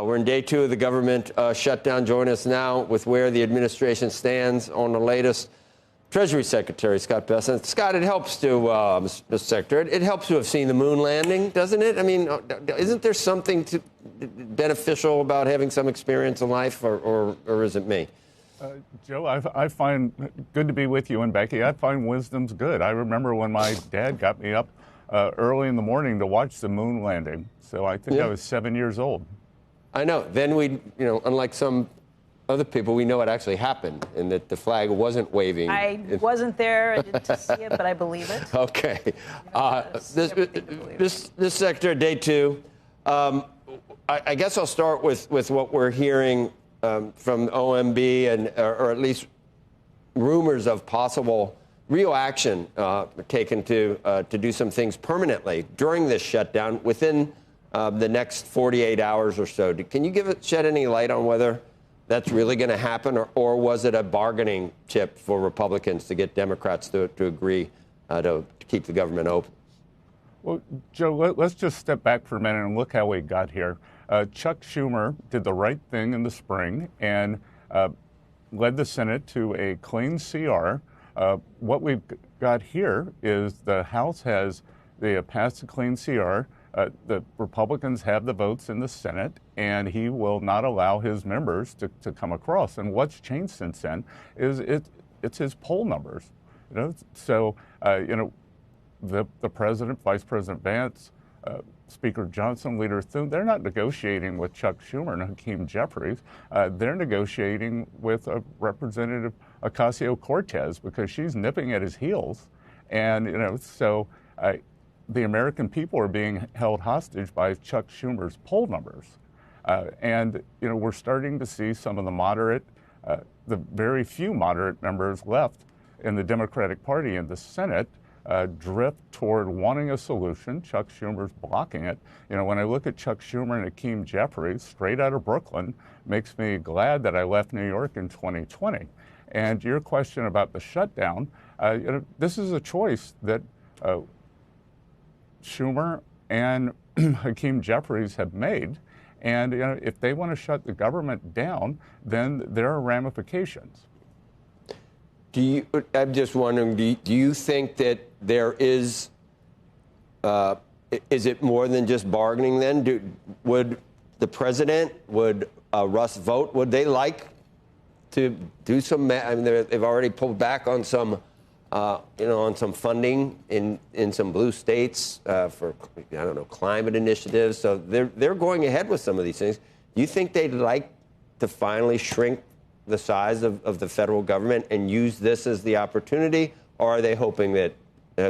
We're in day 2 of the government shutdown. Join us now with where the administration stands on the latest. Treasury Secretary Scott Bessent. Scott, it helps to, Mr. Secretary, it helps to have seen the moon landing, doesn't it? I mean, isn't there something beneficial about having some experience in life, or is it me? Joe, I find good to be with you, and Becky, I find wisdom's good. I remember when my dad got me up early in the morning to watch the moon landing. So I think I was 7 years old. I know. Then we, unlike some other people, we know it actually happened and that the flag wasn't waving. I wasn't there. I didn't see it, but I believe it. Okay. This Secretary, day 2. I guess I'll start with what we're hearing from OMB or at least rumors of possible real action taken to do some things permanently during this shutdown within the next 48 hours or so. Can you shed any light on whether that's really going to happen, or was it a bargaining chip for Republicans to get Democrats to agree to keep the government open? Well, Joe, let's just step back for a minute and look how we got here. Chuck Schumer did the right thing in the spring and led the Senate to a clean CR. What we've got here is the House they have passed a clean CR. The Republicans have the votes in the Senate, and he will not allow his members to come across. And what's changed since then is it's his poll numbers. So the president, Vice President Vance, Speaker Johnson, Leader Thune, they're not negotiating with Chuck Schumer and Hakeem Jeffries. They're negotiating with Representative Ocasio-Cortez because she's nipping at his heels. And, so the American people are being held hostage by Chuck Schumer's poll numbers. And, we're starting to see some of the very few moderate members left in the Democratic Party in the Senate drift toward wanting a solution. Chuck Schumer's blocking it. When I look at Chuck Schumer and Hakeem Jeffries, straight out of Brooklyn, makes me glad that I left New York in 2020. And your question about the shutdown, this is a choice that Schumer and Hakeem Jeffries have made. And if they want to shut the government down, then there are ramifications. I'm just wondering, do you think that there is it more than just bargaining then? Would the president, would Russ Vought, would they like to do some, they've already pulled back on some, on some funding in some blue states for, climate initiatives. So they're going ahead with some of these things. Do you think they'd like to finally shrink the size of the federal government and use this as the opportunity, or are they hoping that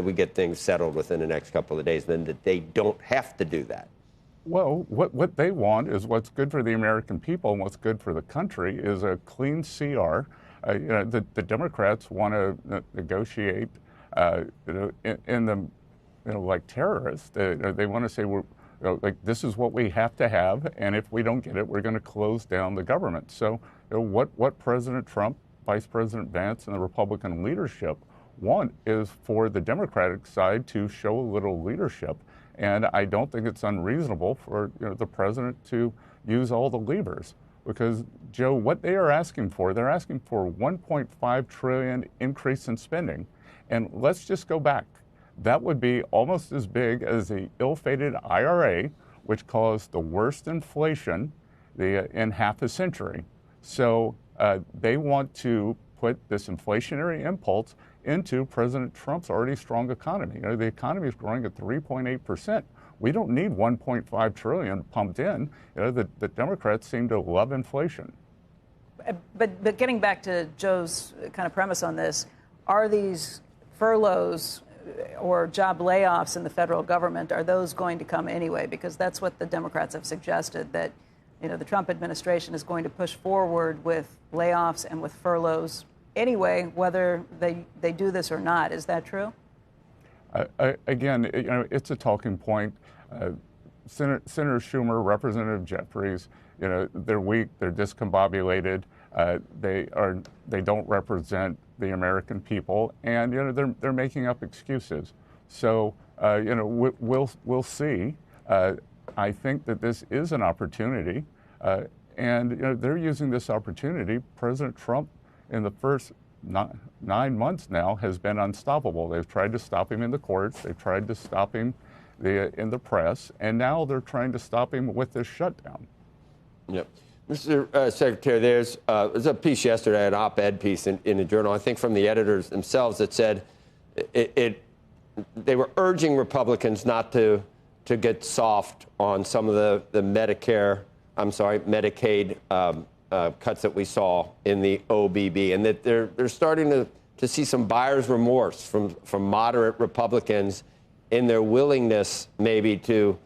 we get things settled within the next couple of days, then that they don't have to do that? Well, what they want is what's good for the American people and what's good for the country is a clean CR. The Democrats want to negotiate, like terrorists. They want to say this is what we have to have, and if we don't get it, we're going to close down the government. So what President Trump, Vice President Vance, and the Republican leadership want is for the Democratic side to show a little leadership. And I don't think it's unreasonable for the president to use all the levers. Because, Joe, what they are asking for, they're asking for $1.5 trillion increase in spending. And let's just go back. That would be almost as big as the ill-fated IRA, which caused the worst inflation in half a century. So they want to put this inflationary impulse into President Trump's already strong economy. The economy is growing at 3.8%. We don't need $1.5 trillion pumped in. The Democrats seem to love inflation. But getting back to Joe's kind of premise on this, are these furloughs or job layoffs in the federal government, are those going to come anyway? Because that's what the Democrats have suggested, that the Trump administration is going to push forward with layoffs and with furloughs anyway, whether they do this or not. Is that true? Again, it's a talking point. Senator Schumer, Representative Jeffries, they're weak, they're discombobulated, they don't represent the American people, and they're making up excuses. So we'll see. I think that this is an opportunity And they're using this opportunity. President Trump, in the first 9 months now, has been unstoppable. They've tried to stop him in the courts. They've tried to stop him in the press. And now they're trying to stop him with this shutdown. Yep. Mr. Secretary, there's a piece yesterday, an op-ed piece in a journal, I think from the editors themselves, that said they were urging Republicans not to get soft on some of the Medicaid cuts that we saw in the OBB, and that they're starting to see some buyer's remorse from moderate Republicans in their willingness maybe to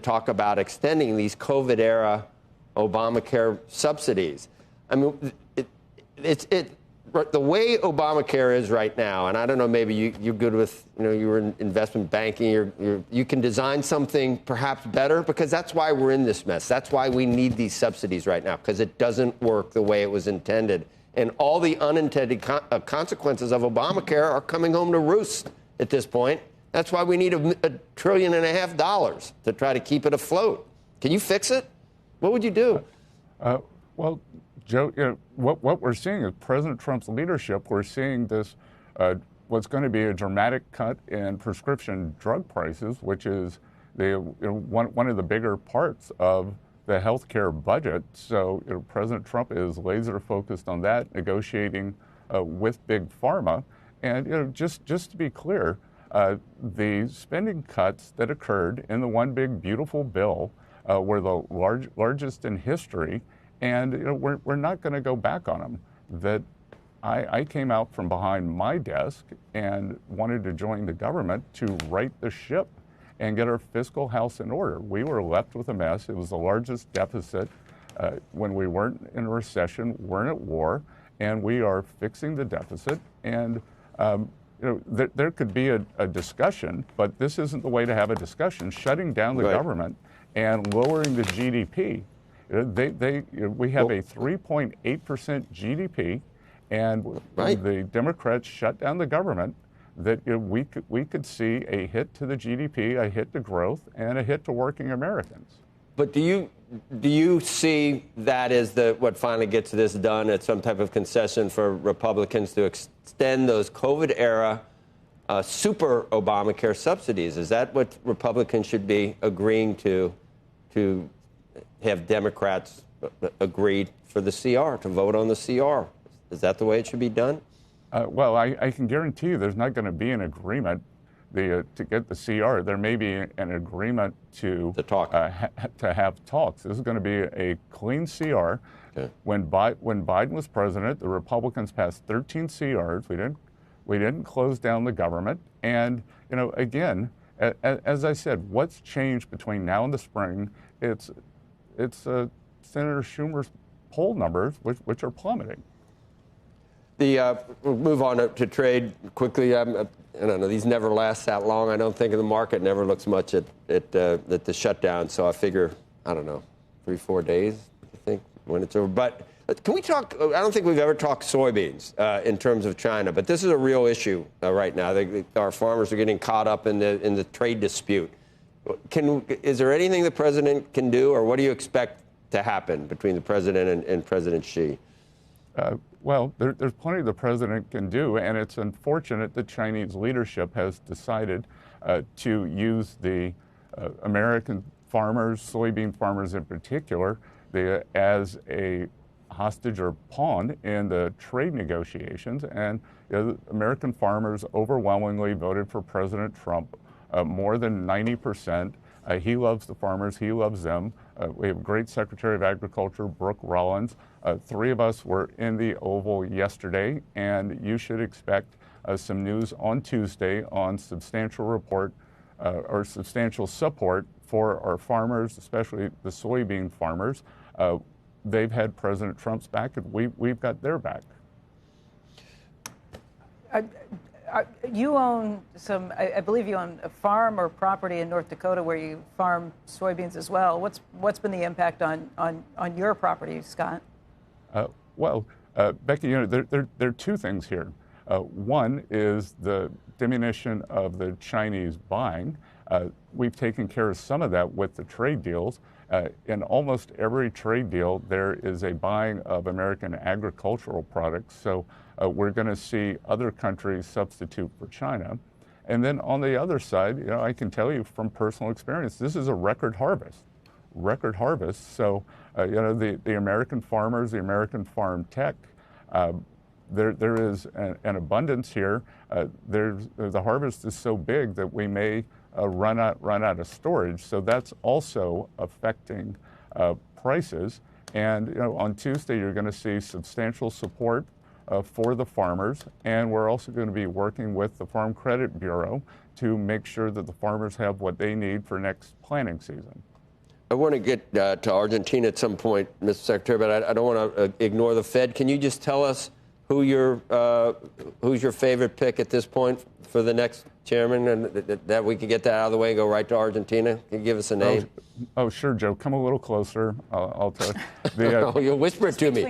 talk about extending these COVID-era Obamacare subsidies. I mean, the way Obamacare is right now, and I don't know, maybe you're good with, you were in investment banking, you can design something perhaps better, because that's why we're in this mess. That's why we need these subsidies right now, because it doesn't work the way it was intended. And all the unintended consequences of Obamacare are coming home to roost at this point. That's why we need $1.5 trillion to try to keep it afloat. Can you fix it? What would you do? Well, Joe, what we're seeing is President Trump's leadership. We're seeing this, what's going to be a dramatic cut in prescription drug prices, which is one of the bigger parts of the healthcare budget. So President Trump is laser focused on that, negotiating with Big Pharma. And just to be clear, the spending cuts that occurred in the One Big Beautiful Bill were the largest in history, and we're not going to go back on them. That I came out from behind my desk and wanted to join the government to right the ship and get our fiscal house in order. We were left with a mess. It was the largest deficit when we weren't in a recession, weren't at war, and we are fixing the deficit. And there could be a discussion, but this isn't the way to have a discussion. Shutting down the government and lowering the GDP. We have a 3.8% GDP, and the Democrats shut down the government. That we could see a hit to the GDP, a hit to growth, and a hit to working Americans. But do you see that as what finally gets this done at some type of concession for Republicans to extend those COVID-era super Obamacare subsidies? Is that what Republicans should be agreeing to have Democrats agree for the CR, to vote on the CR? Is that the way it should be done? Well, I can guarantee you there's not going to be an agreement to get the CR. There may be an agreement to have talks. This is going to be a clean CR. Okay. When Biden was president, the Republicans passed 13 CRs. We didn't close down the government. And again, as I said, what's changed between now and the spring? It's Senator Schumer's poll numbers, which are plummeting. We'll move on to trade quickly. I don't know, these never last that long. I don't think the market never looks much at the shutdown. So I figure, I don't know, 3-4 days, I think, when it's over. But can we talk? I don't think we've ever talked soybeans in terms of China, but this is a real issue right now. Our farmers are getting caught up in the trade dispute. Is there anything the president can do, or what do you expect to happen between the president and President Xi? Well, there's plenty the president can do, and it's unfortunate that Chinese leadership has decided to use the American farmers, soybean farmers in particular, as a hostage or pawn in the trade negotiations. And American farmers overwhelmingly voted for President Trump, more than 90%. He loves the farmers. He loves them. We have great Secretary of Agriculture, Brooke Rollins. 3 of us were in the Oval yesterday, and you should expect some news on Tuesday on substantial support for our farmers, especially the soybean farmers. They've had President Trump's back, and we've got their back. You own I believe you own a farm or property in North Dakota where you farm soybeans as well. What's been the impact on your property, Scott? Well, Becky, there are 2 things here. One is the diminution of the Chinese buying. We've taken care of some of that with the trade deals. In almost every trade deal, there is a buying of American agricultural products. So we're going to see other countries substitute for China. And then on the other side, I can tell you from personal experience, this is a record harvest. So, the American farmers, the American farm tech, there is an abundance here. The harvest is so big that we may run out of storage. So that's also affecting prices. And on Tuesday, you're going to see substantial support for the farmers. And we're also going to be working with the Farm Credit Bureau to make sure that the farmers have what they need for next planting season. I want to get to Argentina at some point, Mr. Secretary, but I don't want to ignore the Fed. Can you just tell us who's your favorite pick at this point for the next chairman, and that we can get that out of the way and go right to Argentina? Can you give us a name? Oh, sure, Joe. Come a little closer. I'll tell you. You'll whisper it to me.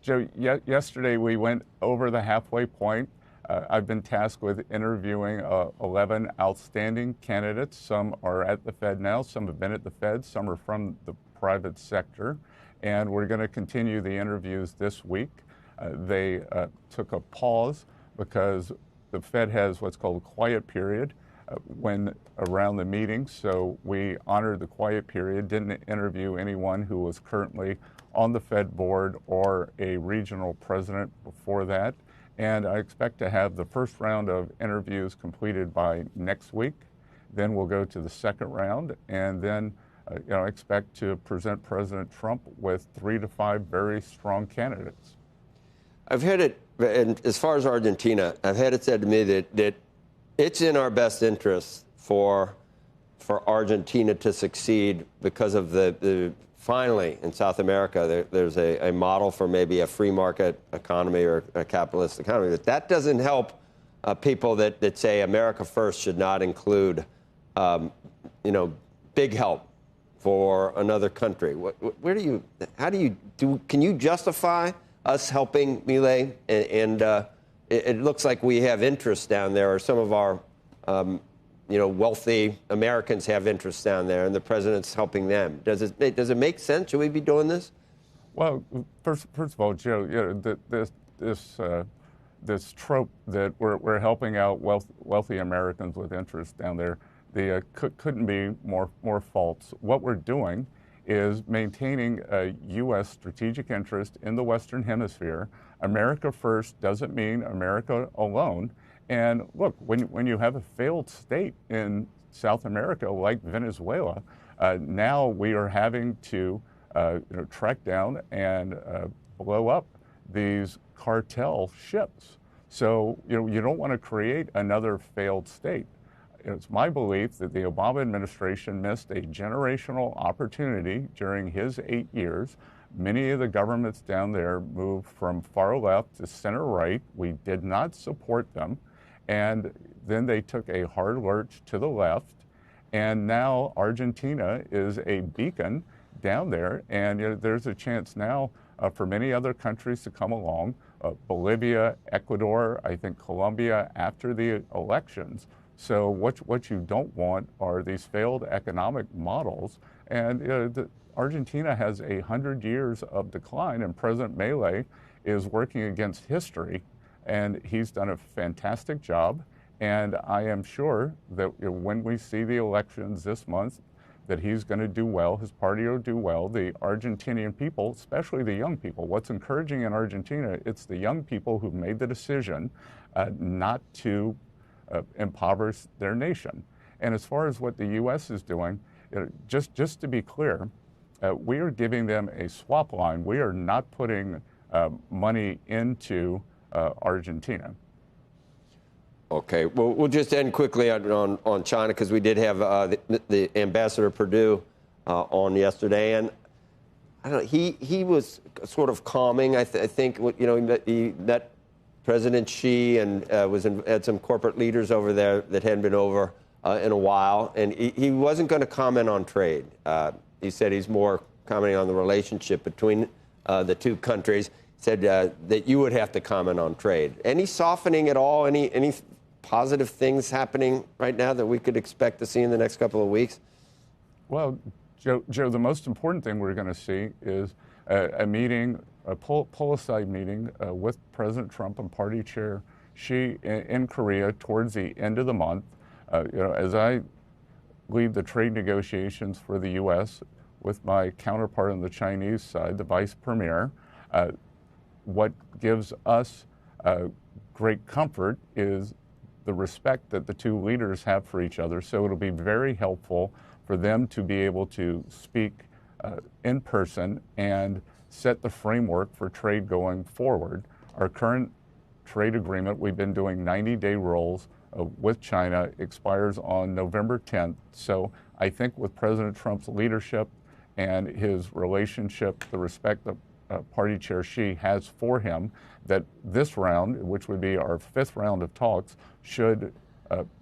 Joe, yesterday we went over the halfway point. I've been tasked with interviewing 11 outstanding candidates. Some are at the Fed now, some have been at the Fed, some are from the private sector, and we're going to continue the interviews this week. They took a pause because the Fed has what's called a quiet period when around the meeting, so we honored the quiet period, didn't interview anyone who was currently on the Fed board or a regional president before that. And I expect to have the first round of interviews completed by next week. Then we'll go to the second round, and then I expect to present President Trump with 3 to 5 very strong candidates. I've had it, and as far as Argentina, I've had it said to me that it's in our best interest for Argentina to succeed because of the finally, in South America, there's a model for maybe a free market economy or a capitalist economy. But that doesn't help people that say America first should not include, big help for another country. Can you justify us helping Milei? And it looks like we have interest down there, or some of our wealthy Americans have interests down there, and the president's helping them. Does it make sense? Should we be doing this? Well, first of all, Joe, this trope that we're helping out wealthy Americans with interests down there, couldn't be more false. What we're doing is maintaining a U.S. strategic interest in the Western Hemisphere. America first doesn't mean America alone. And look, when you have a failed state in South America like Venezuela, now we are having to track down and blow up these cartel ships. So you don't want to create another failed state. It's my belief that the Obama administration missed a generational opportunity during his 8 years. Many of the governments down there moved from far left to center right. We did not support them. And then they took a hard lurch to the left. And now Argentina is a beacon down there. And there's a chance now for many other countries to come along. Bolivia, Ecuador, I think Colombia after the elections. So what you don't want are these failed economic models. And Argentina has 100 years of decline, and President Milei is working against history. And he's done a fantastic job. And I am sure that when we see the elections this month, that he's going to do well, his party will do well. The Argentinian people, especially the young people, what's encouraging in Argentina, it's the young people who've made the decision not to impoverish their nation. And as far as what the U.S. is doing, just to be clear, we are giving them a swap line. We are not putting money into Argentina. Okay, well, we'll just end quickly on China, because we did have the Ambassador Perdue on yesterday, and I don't know, he was sort of calming. I think he met President Xi and had some corporate leaders over there that hadn't been over in a while, and he wasn't going to comment on trade. He said he's more commenting on the relationship between the two countries. Said that you would have to comment on trade. Any softening at all? Any positive things happening right now that we could expect to see in the next couple of weeks? Well, Joe, the most important thing we're going to see is a meeting, a pull-aside meeting with President Trump and Party Chair Xi in Korea towards the end of the month. As I lead the trade negotiations for the U.S. with my counterpart on the Chinese side, the Vice Premier, what gives us great comfort is the respect that the two leaders have for each other. So it'll be very helpful for them to be able to speak in person and set the framework for trade going forward. Our current trade agreement, we've been doing 90-day rolls with China, expires on November 10th. So I think with President Trump's leadership and his relationship, the respect that Party Chair Xi has for him, that this round, which would be our 5th round of talks, should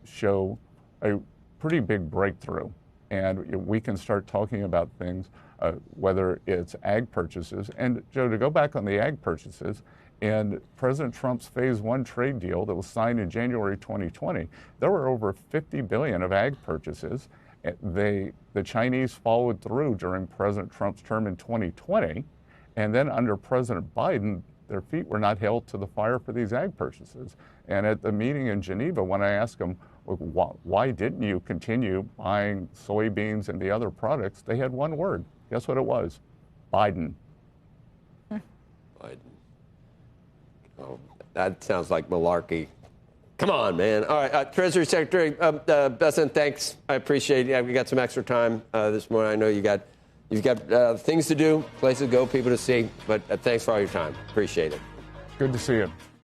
show a pretty big breakthrough. And we can start talking about things, whether it's ag purchases. And Joe, to go back on the ag purchases, in President Trump's Phase 1 trade deal that was signed in January 2020, there were over $50 billion of ag purchases. The Chinese followed through during President Trump's term in 2020. And then under President Biden, their feet were not held to the fire for these ag purchases. And at the meeting in Geneva, when I asked them, why didn't you continue buying soybeans and the other products, they had one word. Guess what it was? Biden. Biden. Oh, that sounds like malarkey. Come on, man. All right, Treasury Secretary Bessent, thanks. I appreciate it. We got some extra time this morning. I know you've got things to do, places to go, people to see, but thanks for all your time. Appreciate it. Good to see you.